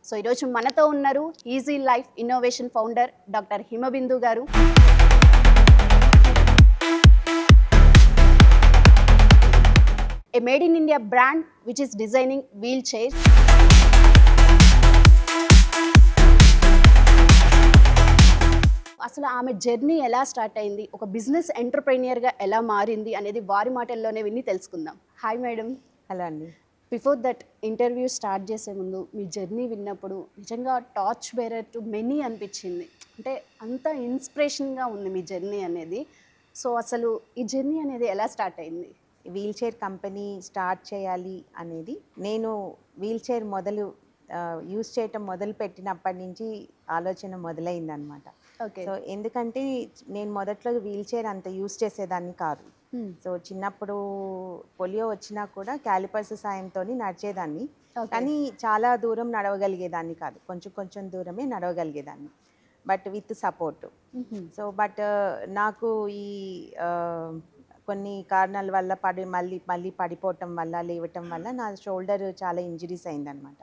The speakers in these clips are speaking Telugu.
సో ఈరోజు మనతో ఉన్నారు easy life innovation founder doctor Himabindu గారు. A made in India brand which is designing wheelchairs. అసలు ఆమె జర్నీ ఎలా స్టార్ట్ అయింది, ఒక బిజినెస్ ఎంటర్ప్రెన్యూర్గా ఎలా మారింది అనేది వారి మాటల్లోనే విని తెలుసుకుందాం. Hi madam. హలో అండి. బిఫోర్ దట్ ఇంటర్వ్యూ స్టార్ట్ చేసే ముందు మీ జర్నీ విన్నప్పుడు నిజంగా టార్చ్ బేరర్ టు మెనీ అనిపించింది. అంటే అంత ఇన్స్పిరేషన్గా ఉంది మీ జర్నీ అనేది. సో అసలు ఈ జర్నీ అనేది ఎలా స్టార్ట్ అయింది? వీల్ చైర్ కంపెనీ స్టార్ట్ చేయాలి అనేది నేను వీల్ చైర్ యూజ్ చేయటం మొదలు పెట్టినప్పటి నుంచి ఆలోచన మొదలైందనమాట. ఓకే. సో ఎందుకంటే నేను మొదట్లో వీల్ చైర్ అంత యూజ్ చేసేదాన్ని కాదు. సో చిన్నప్పుడు పోలియో వచ్చినా కూడా క్యాలిపర్స్ సాయంతో నడిచేదాన్ని. కానీ చాలా దూరం నడవగలిగేదాన్ని కాదు, కొంచెం కొంచెం దూరమే నడవగలిగేదాన్ని, but with support. So but నాకు ఈ కొన్ని కారణాల వల్ల మళ్ళీ పడిపోవటం వల్ల, లేవటం వల్ల నా షోల్డర్ చాలా ఇంజరీస్ అయిందనమాట.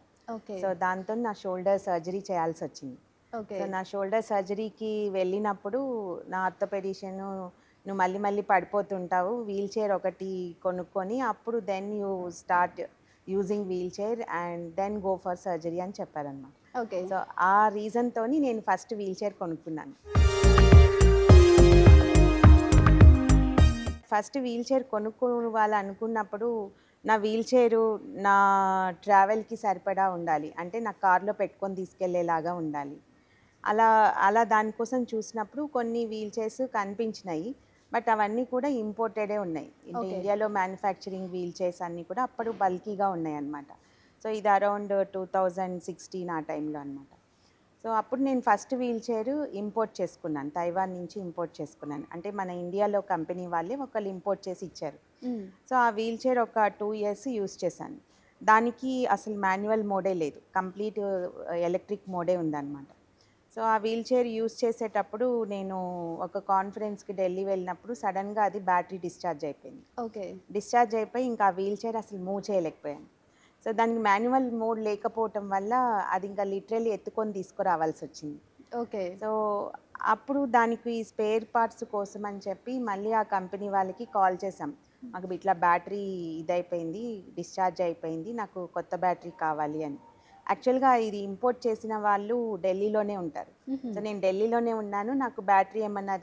సో దాంతో నా షోల్డర్ సర్జరీ చేయాల్సి వచ్చింది. సో నా షోల్డర్ సర్జరీకి వెళ్ళినప్పుడు నా ఆర్థోపెడిషియన్, నువ్వు మళ్ళీ పడిపోతుంటావు, వీల్ చైర్ ఒకటి కొనుక్కొని అప్పుడు then you start using wheel chair and then go for surgery అని చెప్పారనమాట. ఓకే. సో ఆ రీజన్తో నేను ఫస్ట్ వీల్ చైర్ కొనుక్కున్నాను. ఫస్ట్ వీల్ చైర్ కొనుక్కోవాలనుకున్నప్పుడు నా వీల్ చైరు నా ట్రావెల్కి సరిపడా ఉండాలి, అంటే నా కార్లో పెట్టుకొని తీసుకెళ్లేలాగా ఉండాలి. అలా దానికోసం చూసినప్పుడు కొన్ని వీల్ చైర్స్ కనిపించినాయి, బట్ అవన్నీ కూడా ఇంపోర్టెడే ఉన్నాయి. ఇండియాలో మ్యానుఫ్యాక్చరింగ్ వీల్ చైర్స్ అన్నీ కూడా అప్పుడు బల్కీగా ఉన్నాయి అన్నమాట. సో ఇది అరౌండ్ 2016 ఆ టైంలో అనమాట. సో అప్పుడు నేను ఫస్ట్ వీల్ చైర్ ఇంపోర్ట్ చేసుకున్నాను, తైవాన్ నుంచి ఇంపోర్ట్ చేసుకున్నాను. అంటే మన ఇండియాలో కంపెనీ వాళ్ళే ఒకళ్ళు ఇంపోర్ట్ చేసి ఇచ్చారు. సో ఆ వీల్ చైర్ ఒక 2 years యూస్ చేశాను. దానికి అసలు మాన్యువల్ మోడే లేదు, కంప్లీట్ ఎలక్ట్రిక్ మోడే ఉందన్నమాట. సో ఆ వీల్ చైర్ యూస్ చేసేటప్పుడు నేను ఒక కాన్ఫరెన్స్కి ఢిల్లీ వెళ్ళినప్పుడు సడన్గా అది బ్యాటరీ డిశ్చార్జ్ అయిపోయింది. ఓకే. డిశ్చార్జ్ అయిపోయి ఇంకా ఆ వీల్ చైర్ అసలు మూవ్ చేయలేకపోయాను. సో దానికి మాన్యువల్ మోడ్ లేకపోవటం వల్ల అది ఇంకా లిటరల్లీ ఎత్తుకొని తీసుకురావాల్సి వచ్చింది. ఓకే. సో అప్పుడు దానికి స్పేర్ పార్ట్స్ కోసం అని చెప్పి మళ్ళీ ఆ కంపెనీ వాళ్ళకి కాల్ చేసాం, మాకు ఇట్లా బ్యాటరీ ఇదైపోయింది, డిశ్చార్జ్ అయిపోయింది, నాకు కొత్త బ్యాటరీ కావాలి అని. యాక్చువల్గా ఇది ఇంపోర్ట్ చేసిన వాళ్ళు ఢిల్లీలోనే ఉంటారు. సో నేను ఢిల్లీలోనే ఉన్నాను, నాకు బ్యాటరీ ఏమన్నా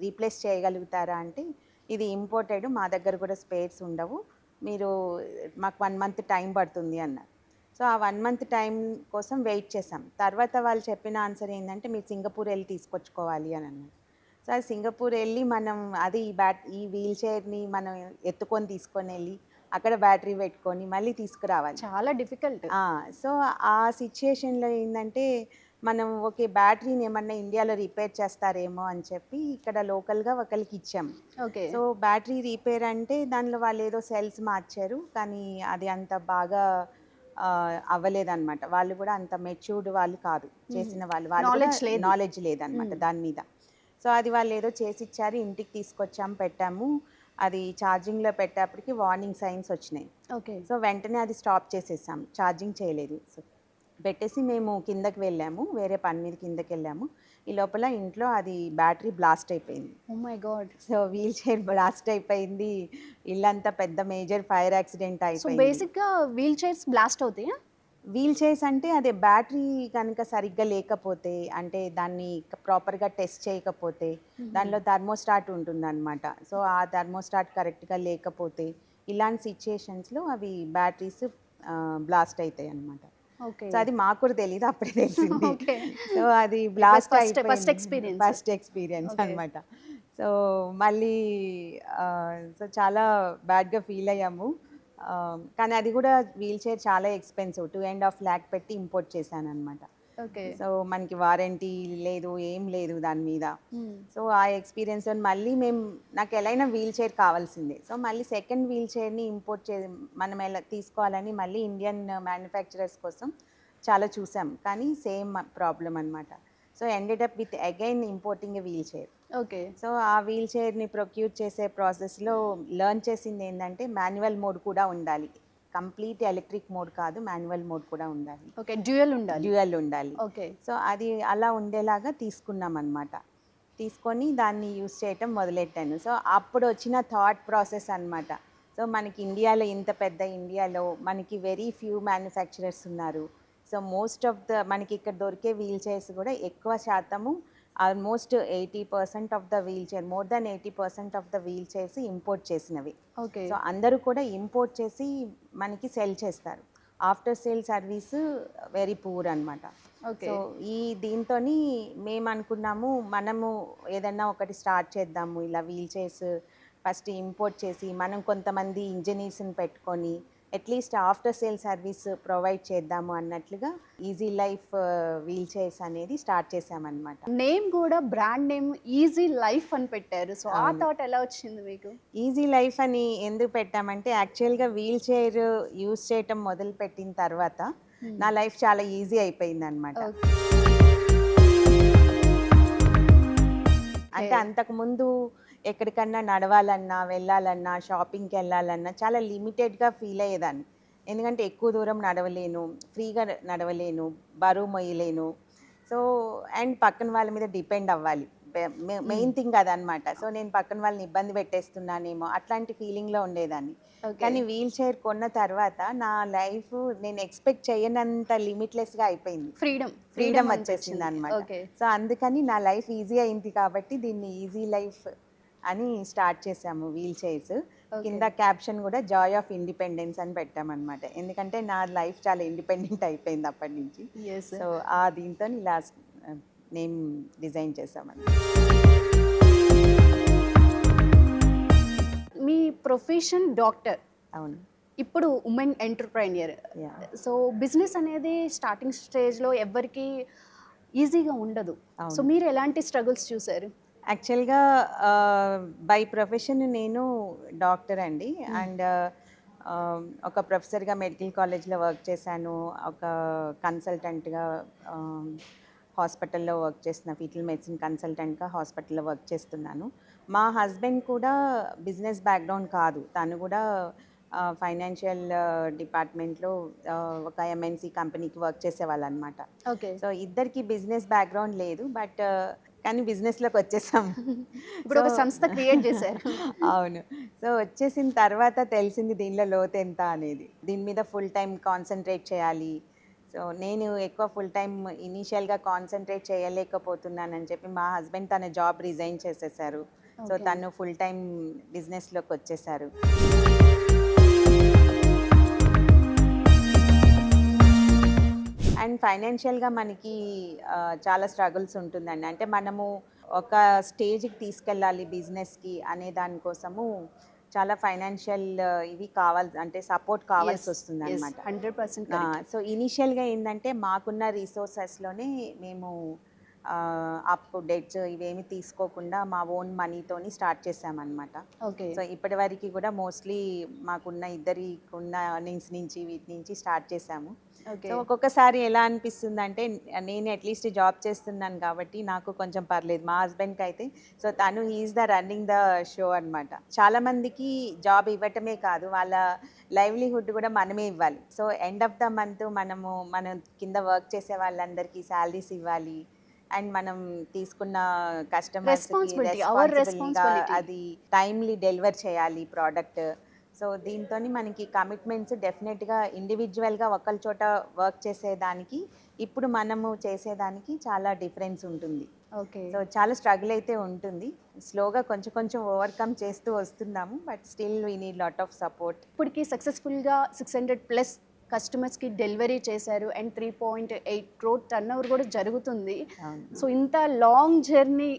రీప్లేస్ చేయగలుగుతారా అంటే, ఇది ఇంపోర్టెడ్, మా దగ్గర కూడా స్పేర్స్ ఉండవు, మీరు మాకు 1 month టైం పడుతుంది అన్నారు. సో ఆ 1 month టైం కోసం వెయిట్ చేసాం. తర్వాత వాళ్ళు చెప్పిన ఆన్సర్ ఏంటంటే, మీరు సింగపూర్ వెళ్ళి తీసుకొచ్చుకోవాలి అని అన్నారు. సో అది సింగపూర్ వెళ్ళి మనం అది ఈ వీల్ చైర్ని మనం ఎత్తుకొని తీసుకొని వెళ్ళి అక్కడ బ్యాటరీ పెట్టుకొని మళ్ళీ తీసుకురావాలి, చాలా డిఫికల్ట్. సో ఆ సిచ్యుయేషన్లో ఏంటంటే మనం ఓకే బ్యాటరీని ఏమన్నా ఇండియాలో రిపేర్ చేస్తారేమో అని చెప్పి ఇక్కడ లోకల్గా ఒకరికి ఇచ్చాం. ఓకే. సో బ్యాటరీ రిపేర్ అంటే దానిలో వాళ్ళు ఏదో సెల్స్ మార్చారు, కానీ అది అంత బాగా అవ్వలేదన్నమాట. వాళ్ళు కూడా అంత మెచ్యూర్డ్ వాళ్ళు కాదు చేసిన వాళ్ళు నాలెడ్జ్ లేదనమాట దాని మీద. సో అది వాళ్ళు ఏదో చేసి ఇచ్చారు, ఇంటికి తీసుకొచ్చాము, పెట్టాము. అది ఛార్జింగ్లో పెట్టేప్పటికి వార్నింగ్ సైన్స్ వచ్చినాయి. ఓకే. సో వెంటనే అది స్టాప్ చేసేసాం, ఛార్జింగ్ చేయలేదు. సో పెట్టేసి మేము కిందకి వెళ్ళాము, వేరే పని మీద కిందకి వెళ్ళాము. ఈ లోపల ఇంట్లో అది బ్యాటరీ బ్లాస్ట్ అయిపోయింది. Oh my God. So wheel chair blast అయిపోయింది, ఇల్లంతా పెద్ద మేజర్ ఫైర్ యాక్సిడెంట్ అయిపోయింది. సో బేసిక్గా వీల్ చైర్స్ బ్లాస్ట్ అవుతాయా? వీల్ చైర్స్ అంటే అదే బ్యాటరీ కనుక సరిగ్గా లేకపోతే, అంటే దాన్ని ప్రాపర్గా టెస్ట్ చేయకపోతే, దానిలో థర్మోస్టాట్ ఉంటుందన్నమాట. సో ఆ థర్మోస్టాట్ కరెక్ట్గా లేకపోతే ఇలాంటి సిచ్యుయేషన్స్లో అవి బ్యాటరీస్ బ్లాస్ట్ అవుతాయి అన్నమాట. సో అది మాకు కూడా తెలియదు, అప్పుడే తెలిసింది. సో అది బ్లాస్ట్ ఫస్ట్ ఎక్స్పీరియన్స్ అనమాట. సో మళ్ళీ సో చాలా బ్యాడ్గా ఫీల్ అయ్యాము. కానీ అది కూడా వీల్ చైర్ చాలా ఎక్స్పెన్సివ్, 2.5 lakh పెట్టి ఇంపోర్ట్ చేశాను అనమాట. ఓకే. సో మనకి వారంటీ లేదు, ఏం లేదు దాని మీద. సో ఆ ఎక్స్పీరియన్స్ మళ్ళీ నాకు ఎలాగైనా వీల్ చైర్ కావాల్సిందే. సో మళ్ళీ సెకండ్ వీల్ చైర్ని మనం ఎలా తీసుకోవాలని మళ్ళీ ఇండియన్ మ్యానుఫ్యాక్చరర్స్ కోసం చాలా చూసాం, కానీ సేమ్ ప్రాబ్లం అనమాట. So ended up with again importing a wheel chair. Okay. So ఆ వీల్ చైర్ని ప్రొక్యూర్ చేసే ప్రాసెస్లో లెర్న్ చేసింది ఏంటంటే మాన్యువల్ మోడ్ కూడా ఉండాలి కంప్లీట్ ఎలక్ట్రిక్ మోడ్ కాదు, మాన్యువల్ మోడ్ కూడా ఉండాలి, ఓకే, డ్యూయల్ ఉండాలి. డ్యూయల్ ఉండాలి. ఓకే. సో అది అలా ఉండేలాగా తీసుకున్నాం అనమాట. తీసుకొని దాన్ని యూస్ చేయటం మొదలెట్టాను. సో అప్పుడు వచ్చిన థాట్ ప్రాసెస్ అనమాట. సో మనకి ఇండియాలో, ఇంత పెద్ద ఇండియాలో మనకి వెరీ ఫ్యూ మ్యానుఫ్యాక్చరర్స్ ఉన్నారు. సో మోస్ట్ ఆఫ్ ద మనకి ఇక్కడ దొరికే వీల్ చైర్స్ కూడా ఎక్కువ శాతము almost 80% of the wheel chair, more than 80% of the wheel chairs import చేసినవి. ఓకే. సో అందరూ కూడా ఇంపోర్ట్ చేసి మనకి సెల్ చేస్తారు. After sale service very poor అనమాట. ఓకే. సో దీంతో మేము అనుకున్నాము, మనము ఏదన్నా ఒకటి స్టార్ట్ చేద్దాము, ఇలా వీల్ చైర్స్ ఫస్ట్ ఇంపోర్ట్ చేసి మనం కొంతమంది ఇంజనీర్స్ని పెట్టుకొని at least after sale service provide చేద్దాము అన్నట్లుగా ఈజీ లైఫ్ వీల్ చైర్స్ అనేది స్టార్ట్ చేసామన్నమాట. నేమ్ కూడా బ్రాండ్ నేమ్ ఈజీ లైఫ్ అని పెట్టారు. సో ఆ థాట్ ఎలా వచ్చింది మీకు? ఈజీ లైఫ్ అని ఎందుకు పెట్టామంటే, యాక్చువల్గా వీల్ చైర్ యూస్ చేయటం మొదలుపెట్టిన తర్వాత నా లైఫ్ చాలా ఈజీ అయిపోయింది అనమాట. అంటే అంతకుముందు ఎక్కడికన్నా నడవాలన్నా, వెళ్ళాలన్నా, షాపింగ్కి వెళ్ళాలన్నా చాలా లిమిటెడ్గా ఫీల్ అయ్యేదాన్ని. ఎందుకంటే ఎక్కువ దూరం నడవలేను, ఫ్రీగా నడవలేను, బరువు మొయ్యలేను. సో అండ్ పక్కన వాళ్ళ మీద డిపెండ్ అవ్వాలి, మెయిన్ థింగ్ అదనమాట. సో నేను పక్కన వాళ్ళని ఇబ్బంది పెట్టేస్తున్నానేమో అట్లాంటి ఫీలింగ్లో ఉండేదాన్ని. కానీ వీల్ చైర్ కొన్న తర్వాత నా లైఫ్ నేను ఎక్స్పెక్ట్ చేయనంత లిమిట్లెస్గా అయిపోయింది. ఫ్రీడమ్ వచ్చేసింది అనమాట. సో అందుకని నా లైఫ్ ఈజీ అయింది కాబట్టి దీన్ని ఈజీ లైఫ్ అని స్టార్ట్ చేసాము వీల్ చైర్స్. కింద క్యాప్షన్ కూడా జాయ్ ఆఫ్ ఇండిపెండెన్స్ అని పెట్టామన్నమాట. ఎందుకంటే నా లైఫ్ చాలా ఇండిపెండెంట్ అయిపోయింది అప్పటి నుంచి. సో దీంతో ఇలా నేమ్ డిజైన్ చేసామన్నమాట. మీ ప్రొఫెషన్ డాక్టర్, అవును. ఇప్పుడు ఉమెన్ ఎంటర్ప్రైనర్. సో బిజినెస్ అనేది స్టార్టింగ్ స్టేజ్లో ఎవరికి ఈజీగా ఉండదు. సో మీరు ఎలాంటి స్ట్రగుల్స్ చూసారు? యాక్చువల్గా బై ప్రొఫెషన్ నేను డాక్టర్ అండి. అండ్ ఒక ప్రొఫెసర్గా మెడికల్ కాలేజ్లో వర్క్ చేశాను, ఒక కన్సల్టెంట్గా హాస్పిటల్లో వర్క్ చేస్తున్నా, ఫీటల్ మెడిసిన్ కన్సల్టెంట్గా హాస్పిటల్లో వర్క్ చేస్తున్నాను. మా హస్బెండ్ కూడా బిజినెస్ బ్యాక్గ్రౌండ్ కాదు, తను కూడా ఫైనాన్షియల్ డిపార్ట్మెంట్లో ఒక ఎంఎన్సి కంపెనీకి వర్క్ చేసేవాళ్ళు అనమాట. ఓకే. సో ఇద్దరికి బిజినెస్ బ్యాక్గ్రౌండ్ లేదు, బట్ కానీ బిజినెస్లోకి వచ్చేసాము. ఇప్పుడు ఒక సంస్థ క్రియేట్ చేశారు. అవును. సో వచ్చేసిన తర్వాత తెలిసింది దీనిలో లోతు ఎంత అనేది. దీని మీద ఫుల్ టైం కాన్సన్ట్రేట్ చేయాలి. సో నేను ఎక్కువ ఫుల్ టైం ఇనీషియల్గా కాన్సన్ట్రేట్ చేయలేకపోతున్నానని చెప్పి మా హస్బెండ్ తన జాబ్ రిజైన్ చేసేసారు. సో తను ఫుల్ టైం బిజినెస్లోకి వచ్చేసారు. అండ్ ఫైనాన్షియల్గా మనకి చాలా స్ట్రగుల్స్ ఉంటుందండి. అంటే మనము ఒక స్టేజ్కి తీసుకెళ్ళాలి బిజినెస్కి అనే దానికోసము చాలా ఫైనాన్షియల్ ఇవి కావాలి, అంటే సపోర్ట్ కావాల్సి వస్తుంది అనమాట. 100%. సో ఇనీషియల్గా ఏంటంటే మాకున్న రిసోర్సెస్లోనే మేము అప్ డెట్స్ ఇవేమి తీసుకోకుండా మా ఓన్ మనీతోని స్టార్ట్ చేసామన్నమాట. ఓకే. సో ఇప్పటి వరకు కూడా మోస్ట్లీ మాకున్న ఇద్దరికున్న ఎర్నింగ్స్ నుంచి వీటి నుంచి స్టార్ట్ చేసాము. సో ఒక్కొక్కసారి ఎలా అనిపిస్తుంది అంటే, నేను అట్లీస్ట్ జాబ్ చేస్తున్నాను కాబట్టి నాకు కొంచెం పర్లేదు. మా హస్బెండ్కి అయితే సో తను he is the running the show అనమాట. చాలామందికి జాబ్ ఇవ్వటమే కాదు, వాళ్ళ లైవ్లీహుడ్ కూడా మనమే ఇవ్వాలి. So end of the month మనం కింద వర్క్ చేసే వాళ్ళందరికీ శాలరీస్ ఇవ్వాలి. అండ్ మనం తీసుకున్న కస్టమర్స్కి అది టైమ్లీ డెలివర్ చేయాలి ప్రోడక్ట్. సో దీంతో మనకి కమిట్మెంట్స్ డెఫినెట్గా ఇండివిజువల్గా ఒకరి చోట వర్క్ చేసేదానికి ఇప్పుడు మనము చేసేదానికి చాలా డిఫరెన్స్ ఉంటుంది. ఓకే. సో చాలా స్ట్రగుల్ అయితే ఉంటుంది. స్లోగా కొంచెం ఓవర్కమ్ చేస్తూ వస్తున్నాము, but still we need lot of support. ఇప్పటికి సక్సెస్ఫుల్గా 600+ కస్టమర్స్కి డెలివరీ చేశారు అండ్ 3.8 crore టర్న్ కూడా జరుగుతుంది. సో ఇంత లాంగ్ జర్నీ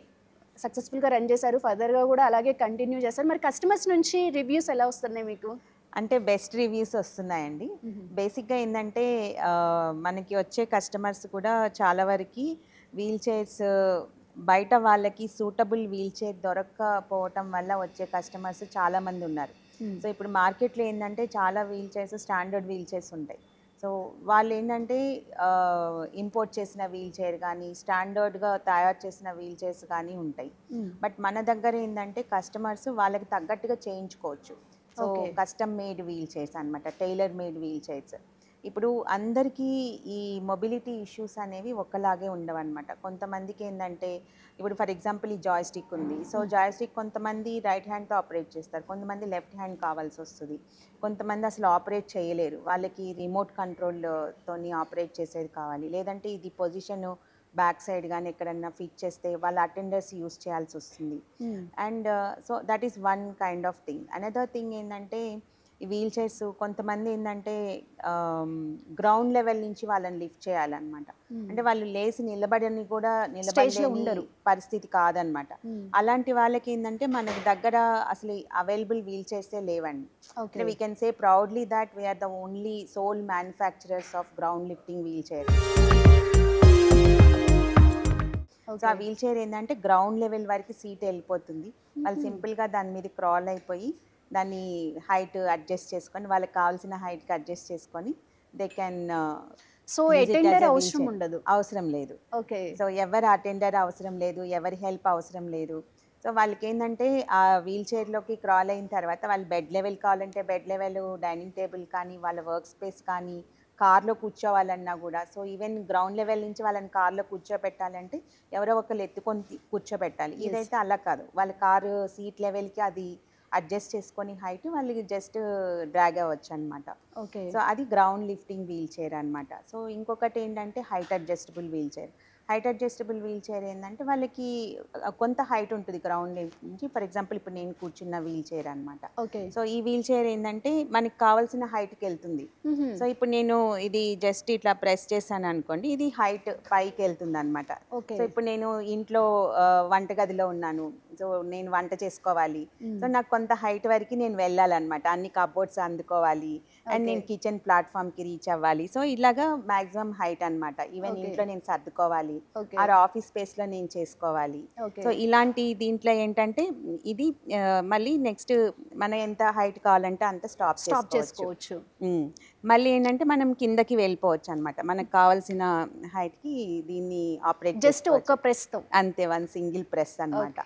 సక్సెస్ఫుల్గా రన్ చేశారు, ఫర్దర్గా కూడా అలాగే కంటిన్యూ చేశారు. మరి కస్టమర్స్ నుంచి రివ్యూస్ ఎలా వస్తున్నాయి మీకు? అంటే బెస్ట్ రివ్యూస్ వస్తున్నాయండి. బేసిక్గా ఏంటంటే మనకి వచ్చే కస్టమర్స్ కూడా చాలా వరకు వీల్ చైర్స్ బయట వాళ్ళకి సూటబుల్ వీల్ చైర్ దొరకకపోవటం వల్ల వచ్చే కస్టమర్స్ చాలామంది ఉన్నారు. సో ఇప్పుడు మార్కెట్లో ఏంటంటే చాలా wheel chairs standard wheel chairs ఉంటాయి. సో వాళ్ళు ఏంటంటే ఇంపోర్ట్ చేసిన వీల్ చైర్ కానీ స్టాండర్డ్గా తయారు చేసిన వీల్ చైర్స్ కానీ ఉంటాయి. బట్ మన దగ్గర ఏంటంటే కస్టమర్స్ వాళ్ళకి తగ్గట్టుగా చేయించుకోవచ్చు. So okay. Custom made wheel chairs అనమాట, టైలర్ మేడ్ వీల్ చైర్స్. ఇప్పుడు అందరికీ ఈ మొబిలిటీ ఇష్యూస్ అనేవి ఒకలాగే ఉండవన్నమాట. కొంతమందికి ఏంటంటే, ఇప్పుడు ఫర్ ఎగ్జాంపుల్ ఈ జాయ్‌స్టిక్ ఉంది. సో జాయ్‌స్టిక్ కొంతమంది రైట్ హ్యాండ్‌తో ఆపరేట్ చేస్తారు, కొంతమంది లెఫ్ట్ హ్యాండ్ కావాల్సి వస్తుంది, కొంతమంది అసలు ఆపరేట్ చేయలేరు, వాళ్ళకి రిమోట్ కంట్రోల్ తోని ఆపరేట్ చేసేది కావాలి, లేదంటే ఇది పొజిషన్ బ్యాక్ సైడ్ కానీ ఎక్కడన్నా ఫిట్ చేస్తే వాళ్ళ అటెండర్స్ యూస్ చేయాల్సి వస్తుంది. And so that is one kind of thing. Another thing ఏంటంటే, ఈ వీల్ చైర్స్ కొంతమంది ఏంటంటే గ్రౌండ్ లెవెల్ నుంచి వాళ్ళని లిఫ్ట్ చేయాలన్నమాట. అంటే వాళ్ళు లేచి నిలబడని కూడా స్టేజ్లో నిలబడలేని ఉండరు. పరిస్థితి కాదనమాట. అలాంటి వాళ్ళకి ఏంటంటే మనకి దగ్గర అసలు అవైలబుల్ వీల్ చైర్సే లేవండి. ఓకే. అంటే we can say proudly that we are the only sole manufacturers of ground lifting wheel chair. So ఆ వీల్ చైర్ ఏంటంటే గ్రౌండ్ లెవెల్ వరకు సీట్ వెళ్ళిపోతుంది, వాళ్ళు సింపుల్గా దాని మీద క్రాల్ అయిపోయి దాన్ని హైట్ అడ్జస్ట్ చేసుకొని వాళ్ళకి కావాల్సిన హైట్కి అడ్జస్ట్ చేసుకొని దే కెన్ సో అటెండర్ అవసరం ఉండదు. అవసరం లేదు. ఓకే. సో ఎవరి అటెండర్ అవసరం లేదు, ఎవరి హెల్ప్ అవసరం లేదు. సో వాళ్ళకి ఏంటంటే ఆ వీల్ చైర్లోకి క్రాల్ అయిన తర్వాత వాళ్ళు బెడ్ లెవెల్ కావాలంటే బెడ్ లెవెల్, డైనింగ్ టేబుల్ కానీ వాళ్ళ వర్క్ స్పేస్ కానీ, కార్లో కూర్చోవాలన్నా కూడా, సో ఈవెన్ గ్రౌండ్ లెవెల్ నుంచి వాళ్ళని కార్లో కూర్చోబెట్టాలంటే ఎవరో ఒకరు ఎత్తుకొని కూర్చోబెట్టాలి. ఇదైతే అలా కాదు, వాళ్ళ కారు సీట్ లెవెల్కి అది అడ్జస్ట్ చేసుకొని హైట్ వాళ్ళకి జస్ట్ డ్రాగ్ అవ్వచ్చు అనమాట. ఓకే. సో అది గ్రౌండ్ లిఫ్టింగ్ వీల్ చైర్ అనమాట. సో ఇంకొకటి ఏంటంటే height adjustable wheel chair. Height adjustable wheel chair ఏంటంటే వాళ్ళకి కొంత హైట్ ఉంటుంది గ్రౌండ్ నుంచి. ఫర్ ఎగ్జాంపుల్ ఇప్పుడు నేను కూర్చున్న వీల్ చైర్ అనమాట. ఓకే. సో ఈ వీల్ చైర్ ఏంటంటే మనకి కావాల్సిన హైట్కి వెళ్తుంది. సో ఇప్పుడు నేను ఇది జస్ట్ ఇట్లా ప్రెస్ చేశాను అనుకోండి, ఇది హైట్ పైకి వెళ్తుంది అనమాట. ఓకే. సో ఇప్పుడు నేను ఇంట్లో వంటగదిలో ఉన్నాను, సో నేను వంట చేసుకోవాలి, సో నాకు కొంత హైట్ వరకు నేను వెళ్ళాలన్నమాట, అన్ని కబోర్డ్స్ అందుకోవాలి అండ్ నేను కిచెన్ ప్లాట్ఫామ్కి రీచ్ అవ్వాలి. సో ఇలాగా మ్యాక్సిమం హైట్ అనమాట. ఈవెన్ ఇంట్లో నేను సర్దుకోవాలి, ఆ ఆఫీస్ స్పేస్లో నేను చేసుకోవాలి. సో ఇలాంటి దీంట్లో ఏంటంటే ఇది మళ్ళీ నెక్స్ట్ మనం ఎంత హైట్ కావాలంటే అంత స్టాప్ చేసుకోవచ్చు. మళ్ళీ ఏంటంటే మనం కిందకి వెళ్ళిపోవచ్చు అనమాట, మనకు కావాల్సిన హైట్కి దీన్ని ఆపరేట్ జస్ట్ ఒక ప్రెస్తో అంతే, వన్ సింగిల్ ప్రెస్ అనమాట.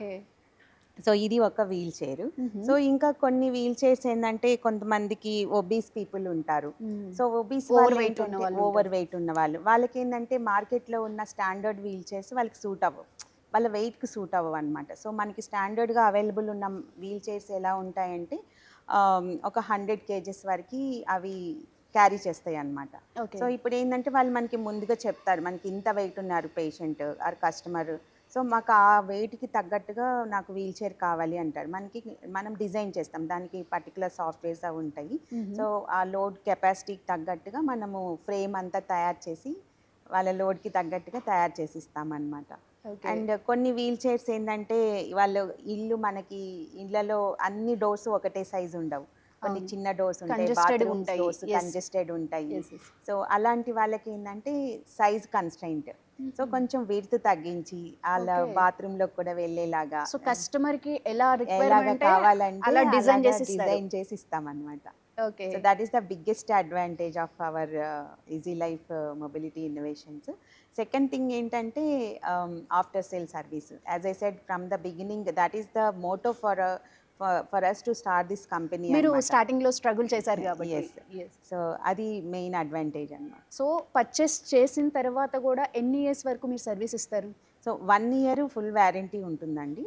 సో ఇది ఒక వీల్ చైర్. సో ఇంకా కొన్ని వీల్ చైర్స్ ఏంటంటే కొంతమందికి ఒబీస్ పీపుల్ ఉంటారు. సో ఒబీస్ ఓవర్ వెయిట్ ఉన్న వాళ్ళకి ఏంటంటే మార్కెట్లో ఉన్న స్టాండర్డ్ వీల్ చైర్స్ వాళ్ళకి సూట్ అవ్వవు, వాళ్ళ వెయిట్కి సూట్ అవ్వవు అనమాట. సో మనకి స్టాండర్డ్గా అవైలబుల్ ఉన్న వీల్ చైర్స్ ఎలా ఉంటాయంటే ఒక 100 kgs వరకు అవి క్యారీ చేస్తాయి అన్నమాట. సో ఇప్పుడు ఏంటంటే వాళ్ళు మనకి ముందుగా చెప్తారు, మనకి ఇంత వెయిట్ ఉన్నారు పేషెంట్ ఆర్ కస్టమర్, సో మాకు ఆ వెయిట్కి తగ్గట్టుగా నాకు వీల్ చైర్ కావాలి అంటారు. మనం డిజైన్ చేస్తాం, దానికి పర్టికులర్ సాఫ్ట్వేర్స్ అవి ఉంటాయి. సో ఆ లోడ్ కెపాసిటీకి తగ్గట్టుగా మనము ఫ్రేమ్ అంతా తయారు చేసి వాళ్ళ లోడ్కి తగ్గట్టుగా తయారు చేసి ఇస్తామన్నమాట. అండ్ కొన్ని వీల్ చైర్స్ ఏంటంటే వాళ్ళు మనకి ఇళ్ళలో అన్ని డోర్స్ ఒకటే సైజు ఉండవు, కొన్ని చిన్న డోర్స్ ఉంటాయి, బాత్రూమ్ డోర్స్ కంజెస్టెడ్ ఉంటాయి. సో అలాంటి వాళ్ళకి ఏంటంటే సైజ్ కన్స్ట్రైంట్, సో కొంచెం విడ్త్ తగ్గించి వాళ్ళ బాత్రూమ్ లో కూడా వెళ్ళేలాగా, సో కస్టమర్ కి ఎలా కావాలంటే అలా డిజైన్ చేసి ఇస్తాం అన్నమాట. Okay. So that is the biggest advantage of our easy life mobility innovations. Second thing ఏంటంటే after sale service. As I said from the beginning, that is the motto for us to start this company. మీరు స్టార్టింగ్ లో స్ట్రగుల్ చేశారు కాబట్టి. సో అది మెయిన్ అడ్వాంటేజ్ అన్నమాట. సో పర్చేస్ చేసిన తర్వాత కూడా ఎన్ని ఇయర్స్ వరకు మీరు సర్వీస్ ఇస్తారు? సో 1 year ఫుల్ వారంటీ ఉంటుందండి.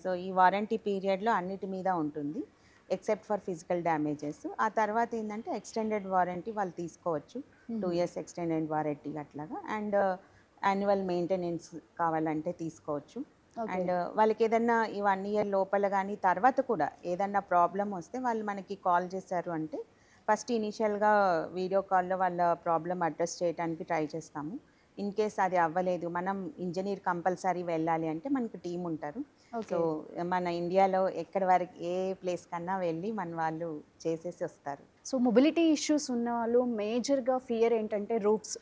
సో ఈ వారంటీ పీరియడ్లో అన్నిటి మీద ఉంటుంది ఎక్సెప్ట్ ఫర్ ఫిజికల్ డ్యామేజెస్. ఆ తర్వాత ఏంటంటే ఎక్స్టెండెడ్ వారంటీ వాళ్ళు తీసుకోవచ్చు, 2 years ఎక్స్టెండెడ్ వారంటీ అట్లాగా. అండ్ యాన్యువల్ మెయింటెనెన్స్ కావాలంటే తీసుకోవచ్చు. అండ్ వాళ్ళకి ఏదన్నా ఈ 1 year లోపల కానీ తర్వాత కూడా ఏదన్నా ప్రాబ్లం వస్తే వాళ్ళు మనకి కాల్ చేశారు అంటే ఫస్ట్ ఇనీషియల్గా వీడియో కాల్లో వాళ్ళ ప్రాబ్లం అడ్రస్ చేయడానికి ట్రై చేస్తాము. ఇన్ కేస్ అది అవ్వలేదు, మనం ఇంజనీర్ కంపల్సరీ వెళ్ళాలి అంటే మనకి టీం ఉంటారు. సో మన ఇండియాలో ఎక్కడి వరకు ఏ ప్లేస్ కన్నా వెళ్ళి మన వాళ్ళు చేసేసి వస్తారు. సో మొబిలిటీ ఇష్యూస్ ఉన్న వాళ్ళు మేజర్గా ఫియర్ ఏంటంటే రూట్స్,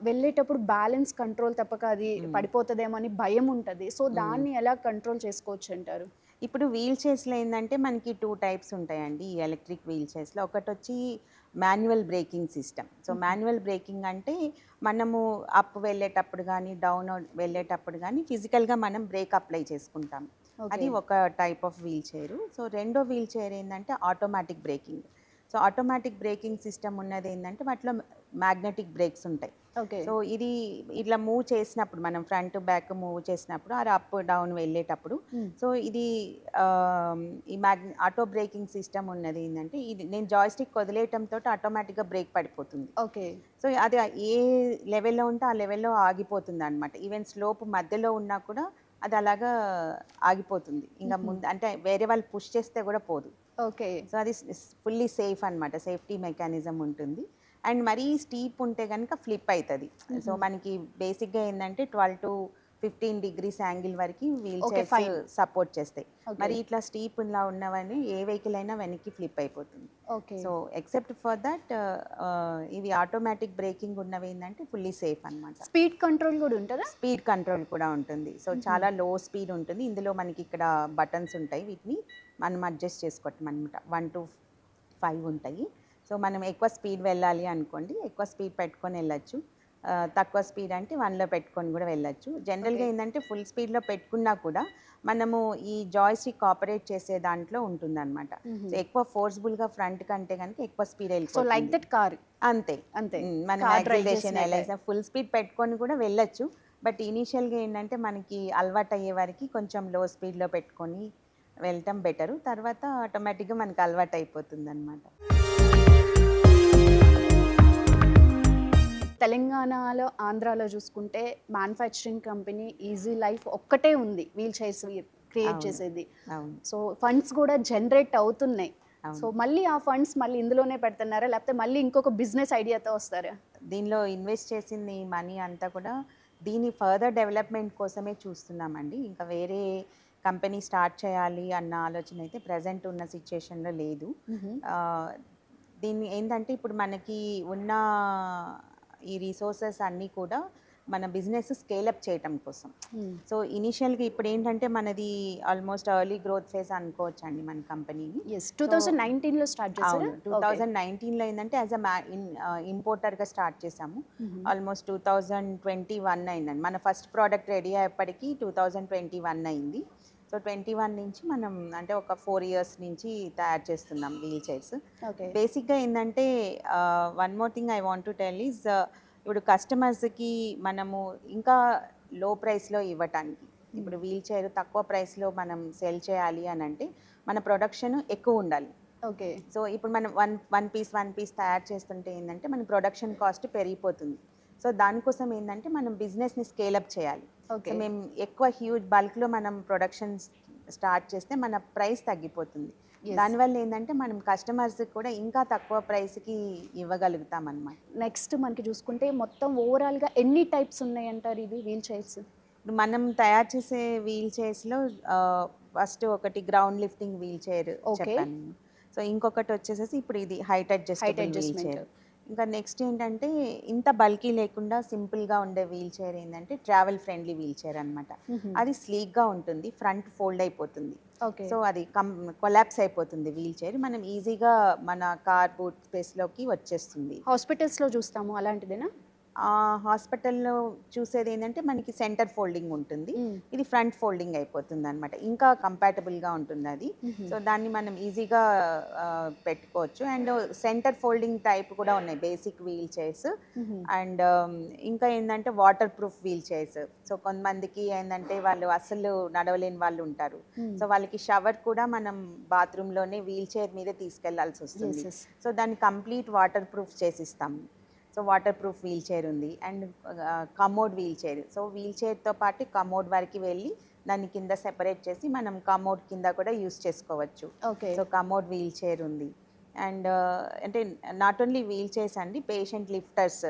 వెళ్ళేటప్పుడు బ్యాలెన్స్ కంట్రోల్ తప్పక అది పడిపోతుందేమో అని భయం ఉంటుంది. సో దాన్ని ఎలా కంట్రోల్ చేసుకోవచ్చు అంటారు? ఇప్పుడు వీల్ చైర్స్లో ఏంటంటే మనకి 2 types ఉంటాయండి ఈ ఎలక్ట్రిక్ వీల్ చైర్స్లో. ఒకటి వచ్చి manual braking system. So manual breaking అంటే మనము అప్ వెళ్ళేటప్పుడు కానీ డౌన్ వెళ్ళేటప్పుడు కానీ ఫిజికల్గా మనం బ్రేక్ అప్లై చేసుకుంటాం. అది ఒక type of wheel chair. So రెండో వీల్ చైర్ ఏంటంటే automatic braking. So automatic braking system ఉన్నది ఏంటంటే వాటిలో మ్యాగ్నెటిక్ బ్రేక్స్ ఉంటాయి. ఓకే. సో ఇది ఇట్లా మూవ్ చేసినప్పుడు మనం ఫ్రంట్ బ్యాక్ మూవ్ చేసినప్పుడు అది అప్ డౌన్ వెళ్ళేటప్పుడు సో ఇది ఈ ఆటో బ్రేకింగ్ సిస్టమ్ ఉన్నది ఏంటంటే ఇది నేను జాయ్స్టిక్ వదిలేయటంతో ఆటోమేటిక్గా బ్రేక్ పడిపోతుంది. ఓకే. సో అది ఏ లెవెల్లో ఉంటే ఆ లెవెల్లో ఆగిపోతుంది అనమాట. ఈవెన్ స్లోప్ మధ్యలో ఉన్నా కూడా అది అలాగా ఆగిపోతుంది. ఇంకా ముందు అంటే వేరే వాళ్ళు పుష్ చేస్తే కూడా పోదు. ఓకే. సో అది ఫుల్లీ సేఫ్ అనమాట. సేఫ్టీ మెకానిజం ఉంటుంది. అండ్ మరీ స్టీప్ ఉంటే కనుక ఫ్లిప్ అవుతుంది. సో మనకి బేసిక్గా ఏంటంటే 12 to 15 degrees యాంగిల్ వరకు వీల్ చైర్స్ సపోర్ట్ చేస్తాయి. మరి ఇట్లా స్టీప్ ఇలా ఉన్నవన్నీ ఏ వెహికల్ అయినా వెనక్కి ఫ్లిప్ అయిపోతుంది. Okay. So except for that ఇవి ఆటోమేటిక్ బ్రేకింగ్ ఉన్నవి ఏంటంటే ఫుల్లీ సేఫ్ అనమాట. స్పీడ్ కంట్రోల్ కూడా ఉంటుందా? స్పీడ్ కంట్రోల్ కూడా ఉంటుంది. సో చాలా లో స్పీడ్ ఉంటుంది. ఇందులో మనకి ఇక్కడ బటన్స్ ఉంటాయి, వీటిని మనం అడ్జస్ట్ చేసుకోవటం అనమాట. 1 to 5 ఉంటాయి. సో మనం ఎక్కువ స్పీడ్ వెళ్ళాలి అనుకోండి, ఎక్కువ స్పీడ్ పెట్టుకొని వెళ్ళచ్చు. తక్కువ స్పీడ్ అంటే 1లో పెట్టుకొని కూడా వెళ్ళచ్చు. జనరల్గా ఏంటంటే ఫుల్ స్పీడ్లో పెట్టుకున్నా కూడా మనము ఈ జాయ్స్టిక్ ఆపరేట్ చేసే దాంట్లో ఉంటుందన్నమాట. సో ఎక్కువ ఫోర్స్ఫుల్గా ఫ్రంట్ కంటే కనుక ఎక్కువ స్పీడ్ సో వెళ్ళిపోతుంది. లైక్ దట్ కార్ అంతే అంతే. మనం యాక్సిలరేషన్ ఎలా ఫుల్ స్పీడ్ పెట్టుకొని కూడా వెళ్ళొచ్చు. బట్ ఇనీషియల్గా ఏంటంటే మనకి అలవాటు అయ్యే వారికి కొంచెం లో స్పీడ్లో పెట్టుకొని వెళ్ళటం బెటరు. తర్వాత ఆటోమేటిక్గా మనకి అలవాటు అయిపోతుంది అనమాట. తెలంగాణలో, ఆంధ్రాలో చూసుకుంటే మ్యానుఫ్యాక్చరింగ్ కంపెనీ ఈజీ లైఫ్ ఒక్కటే ఉంది వీల్ చైర్స్ క్రియేట్ చేసేది. అవును. సో ఫండ్స్ కూడా జనరేట్ అవుతున్నాయి. సో మళ్ళీ ఆ ఫండ్స్ మళ్ళీ ఇందులోనే పెడుతున్నారా, లేకపోతే మళ్ళీ ఇంకొక బిజినెస్ ఐడియాతో వస్తారా? దీనిలో ఇన్వెస్ట్ చేసింది మనీ అంతా కూడా దీని ఫర్దర్ డెవలప్మెంట్ కోసమే చూస్తున్నామండి. ఇంకా వేరే కంపెనీ స్టార్ట్ చేయాలి అన్న ఆలోచన అయితే ప్రజెంట్ ఉన్న సిచ్యుయేషన్లో లేదు. దీన్ని ఏంటంటే ఇప్పుడు మనకి ఉన్న ఈ రిసోర్సెస్ అన్నీ కూడా మన బిజినెస్ స్కేలప్ చేయటం కోసం. సో ఇనిషియల్గా ఇప్పుడు ఏంటంటే మనది ఆల్మోస్ట్ ఎర్లీ గ్రోత్ ఫేజ్ అనుకోవచ్చు అండి మన కంపెనీని. 2019లో స్టార్ట్ చేశారు. 2019లో ఏంటంటే యాజ్ అ ఇంపోర్టర్గా స్టార్ట్ చేసాము. ఆల్మోస్ట్ 2021 అయిందండి. మన ఫస్ట్ ప్రోడక్ట్ రెడీ అయ్యేప్పటికీ 2021 అయింది. సో 21 నుంచి మనం అంటే ఒక 4 years నుంచి తయారు చేస్తున్నాం వీల్ చైర్స్. బేసిక్గా ఏంటంటే one more thing I want to tell is ఇప్పుడు కస్టమర్స్కి మనము ఇంకా లో ప్రైస్లో ఇవ్వటానికి, ఇప్పుడు వీల్ చైర్ తక్కువ ప్రైస్లో మనం సెల్ చేయాలి అని అంటే మన ప్రొడక్షన్ ఎక్కువ ఉండాలి. ఓకే. సో ఇప్పుడు మనం వన్ పీస్ తయారు చేస్తుంటే ఏంటంటే మన ప్రొడక్షన్ కాస్ట్ పెరిగిపోతుంది. సో దానికోసం ఏంటంటే మనం బిజినెస్ని స్కేలప్ చేయాలి. సో మేము ఎక్కువ హ్యూజ్ బల్క్లో మనం ప్రొడక్షన్ స్టార్ట్ చేస్తే మన ప్రైస్ తగ్గిపోతుంది. దానివల్ల ఏంటంటే మనం కస్టమర్స్కి కూడా ఇంకా తక్కువ ప్రైస్కి ఇవ్వగలుగుతాం అన్నమాట. నెక్స్ట్ మనకి చూసుకుంటే మొత్తం ఓవరాల్గా ఎన్ని టైప్స్ ఉన్నాయంటారు ఇది వీల్ చైర్స్? ఇప్పుడు మనం తయారు చేసే వీల్ చైర్స్లో ఫస్ట్ ఒకటి గ్రౌండ్ లిఫ్టింగ్ వీల్ చైర్ చెప్పాను. సో ఇంకొకటి వచ్చేసేసి ఇప్పుడు ఇది హైట్ అడ్జస్టబుల్ వీల్ చైర్. ఇంకా నెక్స్ట్ ఏంటంటే ఇంత బల్కీ లేకుండా సింపుల్గా ఉండే వీల్ చైర్ ఏంటంటే ట్రావెల్ ఫ్రెండ్లీ వీల్ చైర్ అనమాట. అది స్లీక్గా ఉంటుంది, ఫ్రంట్ ఫోల్డ్ అయిపోతుంది. సో అది కొలాప్స్ అయిపోతుంది వీల్ చైర్. మనం ఈజీగా మన కార్ బూట్ స్పేస్లోకి వచ్చేస్తుంది. హాస్పిటల్స్లో చూస్తాము అలాంటిదేనా? హాస్పిటల్లో చూసేది ఏంటంటే మనకి సెంటర్ ఫోల్డింగ్ ఉంటుంది, ఇది ఫ్రంట్ ఫోల్డింగ్ అయిపోతుంది అనమాట. ఇంకా కంపాటబుల్గా ఉంటుంది అది. సో దాన్ని మనం ఈజీగా పెట్టుకోవచ్చు. అండ్ సెంటర్ ఫోల్డింగ్ టైప్ కూడా ఉన్నాయి బేసిక్ వీల్ చైర్స్. అండ్ ఇంకా ఏంటంటే water proof wheel chairs. So కొంతమందికి ఏంటంటే వాళ్ళు అసలు నడవలేని వాళ్ళు ఉంటారు. సో వాళ్ళకి షవర్ కూడా మనం బాత్రూంలోనే వీల్ చైర్ మీదే తీసుకెళ్లాల్సి వస్తుంది. సో దాన్ని కంప్లీట్ వాటర్ ప్రూఫ్ చేసిస్తాము. So water proof wheelchair ఉంది. And commode wheel chair. So వీల్ చైర్తో పాటు కమోడ్ వరకు వెళ్ళి దాన్ని కింద సెపరేట్ చేసి మనం కమోడ్ కింద కూడా యూస్ చేసుకోవచ్చు. సో కమోడ్ వీల్ చైర్ ఉంది. అండ్ అంటే నాట్ ఓన్లీ వీల్ చైర్స్ అండి, పేషెంట్ లిఫ్టర్స్.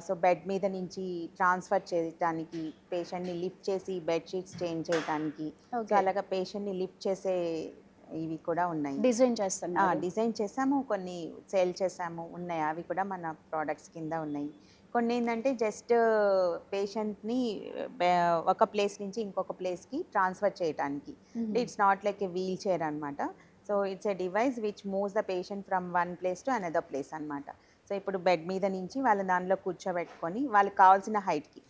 సో బెడ్ మీద నుంచి ట్రాన్స్ఫర్ చేయడానికి, పేషెంట్ని లిఫ్ట్ చేసి బెడ్షీట్స్ చేంజ్ చేయడానికి, సో అలాగా పేషెంట్ని లిఫ్ట్ చేసే ఇవి కూడా ఉన్నాయి. డిజైన్ చేసాము, కొన్ని సేల్ చేసాము, ఉన్నాయి. అవి కూడా మన ప్రోడక్ట్స్ కింద ఉన్నాయి. కొన్ని ఏంటంటే జస్ట్ పేషెంట్ని ఒక ప్లేస్ నుంచి ఇంకొక ప్లేస్కి ట్రాన్స్ఫర్ చేయడానికి. It's not like a wheel chair అనమాట. So it's a device which moves the patient from one place to another place అనమాట. సో ఇప్పుడు బెడ్ మీద నుంచి వాళ్ళ దానిలో కూర్చోబెట్టుకొని వాళ్ళకి కావాల్సిన హైట్కి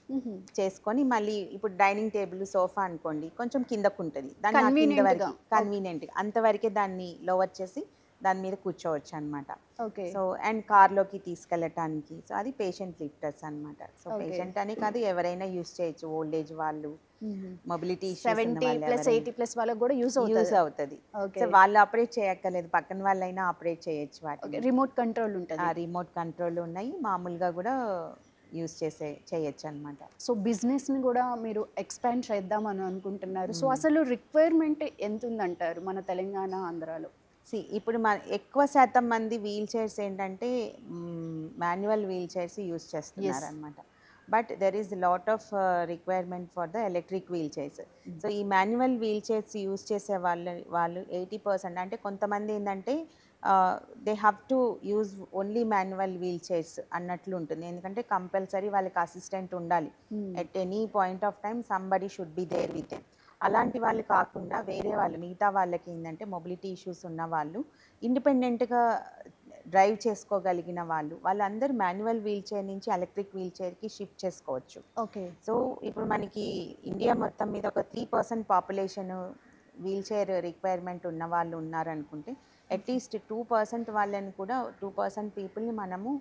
చేసుకొని మళ్ళీ ఇప్పుడు డైనింగ్ టేబుల్ సోఫా అనుకోండి కొంచెం కిందకు ఉంటుంది దాన్ని ఆ కింద Convenient వరకు గా. కన్వీనియంట్గా అంతవరకే దాన్ని లోవర్ చేసి దాని మీద కూర్చోవచ్చు అనమాట. ఓకే. సో అండ్ కార్లోకి తీసుకెళ్ళటానికి సో అది పేషెంట్ లిఫ్టర్స్ అనమాట. So Okay. పేషెంట్ అని కాదు ఎవరైనా యూస్ చేయొచ్చు, ఓల్డ్ ఏజ్ వాళ్ళు, మొబిలిటీ ఇష్యూస్ ఉన్న 70 వాళ్ళు ప్లస్ 80 ప్లస్ వాళ్ళకి కూడా యూజ్ యూస్ అవుతుంది. అవుతుంది. ఓకే. సో వాళ్ళు ఆపరేట్ చేయక్కర్లేదు, పక్కన వాళ్ళైనా ఆపరేట్ చేయొచ్చు ఓకే. వాటిని. రిమోట్ కంట్రోల్ ఉంటుంది. రిమోట్ కంట్రోల్ ఉన్నాయి, మామూలుగా కూడా యూస్ చేయొచ్చు అనమాట. సో బిజినెస్ని కూడా మీరు ఎక్స్పాండ్ చేద్దామని అనుకుంటున్నారు. సో అసలు రిక్వైర్మెంట్ ఎంత ఉందంటారు మన తెలంగాణ, ఆంధ్రాలో? ఇప్పుడు ఎక్కువ శాతం మంది వీల్ చైర్స్ ఏంటంటే మాన్యువల్ వీల్ చైర్స్ యూస్ చేస్తున్నారు అనమాట. But there is lot of requirement for the electric wheel chairs. So ఈ మాన్యువల్ వీల్ చైర్స్ యూస్ చేసే వాళ్ళు 80% అంటే కొంతమంది ఏంటంటే they have to use only manual wheel chairs అన్నట్లు ఉంటుంది. ఎందుకంటే కంపల్సరీ వాళ్ళకి అసిస్టెంట్ ఉండాలి. At any point of time somebody should be there with them. అలాంటి వాళ్ళు కాకుండా వేరే వాళ్ళు మిగతా వాళ్ళకి ఏంటంటే మొబిలిటీ ఇష్యూస్ ఉన్న వాళ్ళు, ఇండిపెండెంట్గా డ్రైవ్ చేసుకోగలిగిన వాళ్ళందరూ మాన్యువల్ వీల్ చైర్ నుంచి ఎలక్ట్రిక్ వీల్ చైర్కి షిఫ్ట్ చేసుకోవచ్చు. ఓకే. సో ఇప్పుడు మనకి ఇండియా మొత్తం మీద ఒక 3% పాపులేషన్ వీల్ చైర్ రిక్వైర్మెంట్ ఉన్న వాళ్ళు ఉన్నారనుకుంటే అట్లీస్ట్ 2% వాళ్ళని కూడా 2% పీపుల్ని మనము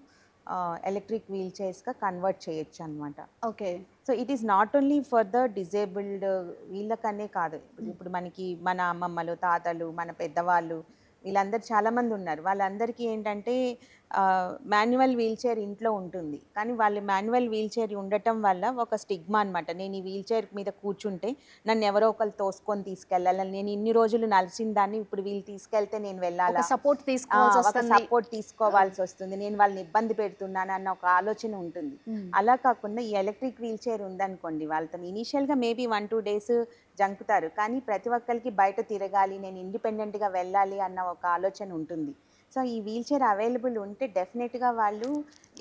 ఎలక్ట్రిక్ వీల్ చైర్స్గా కన్వర్ట్ చేయొచ్చు అనమాట. Okay. So it is not only for the disabled వీళ్ళకనే కాదు, ఇప్పుడు మనకి మన అమ్మమ్మలు, తాతలు, మన పెద్దవాళ్ళు వీళ్ళందరూ చాలామంది ఉన్నారు. వాళ్ళందరికీ ఏంటంటే మాన్యువల్ వీల్ చైర్ ఇంట్లో ఉంటుంది, కానీ వాళ్ళు మాన్యువల్ వీల్ చైర్ ఉండటం వల్ల ఒక స్టిగ్మా అనమాట. నేను ఈ వీల్ చైర్ మీద కూర్చుంటే నన్ను ఎవరో ఒకరు తోసుకొని తీసుకెళ్ళాలి, నేను ఇన్ని రోజులు నలిసిన దాన్ని ఇప్పుడు వీళ్ళు తీసుకెళ్తే నేను వెళ్ళాలా, సపోర్ట్ సపోర్ట్ తీసుకోవాల్సి వస్తుంది, నేను వాళ్ళని ఇబ్బంది పెడుతున్నాను అన్న ఒక ఆలోచన ఉంటుంది. అలా కాకుండా ఈ ఎలక్ట్రిక్ వీల్ చైర్ ఉందనుకోండి, వాళ్ళతో ఇనీషియల్గా మేబీ 1-2 డేస్ జంకుతారు, కానీ ప్రతి ఒక్కరికి బయట తిరగాలి, నేను ఇండిపెండెంట్గా వెళ్ళాలి అన్న ఒక ఆలోచన ఉంటుంది. సో ఈ వీల్ చైర్ అవైలబుల్ ఉంటే డెఫినెట్గా వాళ్ళు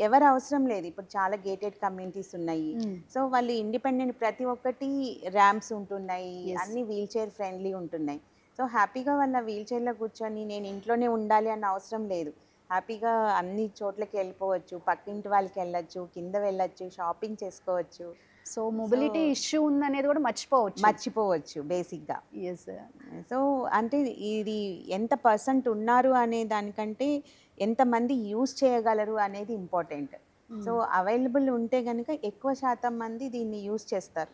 ఎవరు అవసరం లేదు. ఇప్పుడు చాలా గేటెడ్ కమ్యూనిటీస్ ఉన్నాయి, సో వాళ్ళు ఇండిపెండెంట్, ప్రతి ఒక్కటి ర్యాంప్స్ ఉంటున్నాయి, అన్ని వీల్ చైర్ ఫ్రెండ్లీ ఉంటున్నాయి. సో హ్యాపీగా వాళ్ళ వీల్ చైర్లో కూర్చొని నేను ఇంట్లోనే ఉండాలి అన్న అవసరం లేదు, హ్యాపీగా అన్ని చోట్లకి వెళ్ళిపోవచ్చు, పక్కింటి వాళ్ళకి వెళ్ళచ్చు, కింద వెళ్ళచ్చు, షాపింగ్ చేసుకోవచ్చు. సో మొబిలిటీ ఇష్యూ ఉందనేది కూడా మర్చిపోవచ్చు బేసిక్గా. ఎస్. సో అంటే ఇది ఎంత పర్సెంట్ ఉన్నారు అనే దానికంటే ఎంతమంది యూజ్ చేయగలరు అనేది ఇంపార్టెంట్. సో అవైలబుల్ ఉంటే కనుక ఎక్కువ శాతం మంది దీన్ని యూజ్ చేస్తారు.